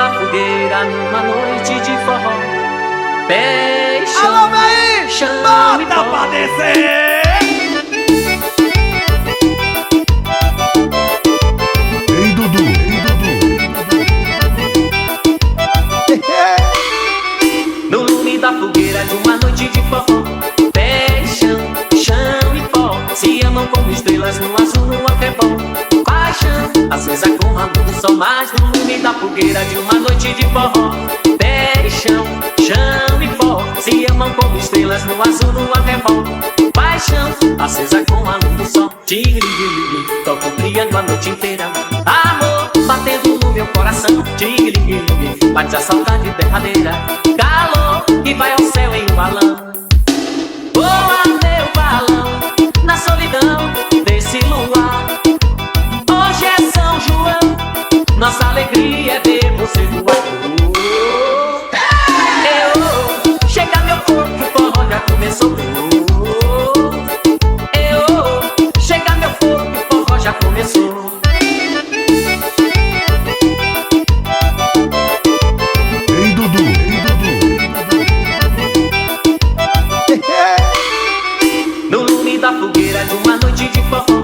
da fogueira numa noite de forró. Pé e chão, Alô, véi! chão e Bota pra pó. descer! Ei, Dudu, ei, No lume da fogueira de uma noite de forró. Pé e chão, chão e pó. Se amam como estrelas no azul, no arrebol. Paixão, acesa com a luz do sol. Mas no lume da fogueira de uma noite de forró. Pé e chão, chão e pó. Se amam como estrelas no azul, no arrebol. Paixão, acesa com a luz do sol. Tigre-ligre, toco o triângulo a noite inteira. Amor, batendo no meu coração. Tigre-ligre, bate a saudade derradeira. Calor, que vai ao céu em um balão. Voa meu balão, na solidão desse luar. Hoje é São João, nossa alegria é ver você voar. Chega meu corpo, o forró já começou. Chega meu corpo, o forró já começou. ei, Dudu, ei, No lume da fogueira de uma noite de forró.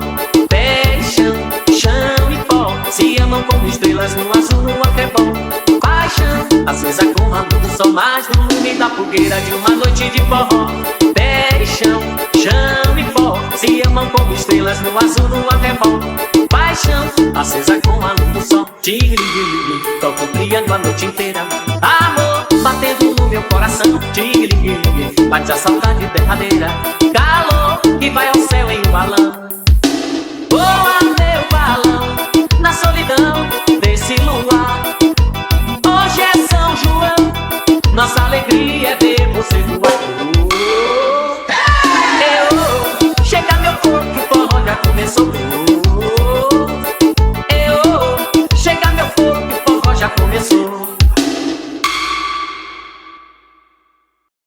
Pé e chão, chão e pó. Se amam como estrelas no azul, no arrebol. Paixão, acesa com a luz do sol. Mas no lume da fogueira de uma noite de forró. Pé e chão, chão e pó. Se amam como estrelas no azul, no arrebol. Paixão, acesa com a luz do sol. Tigre-ligre, toco o triângulo a noite inteira. Amor, batendo no meu coração. Tigre-ligre, bate a saudade derradeira. Calor, que vai ao céu em um balão. Voa meu balão, na solidão desse luar. Hoje é São João, nossa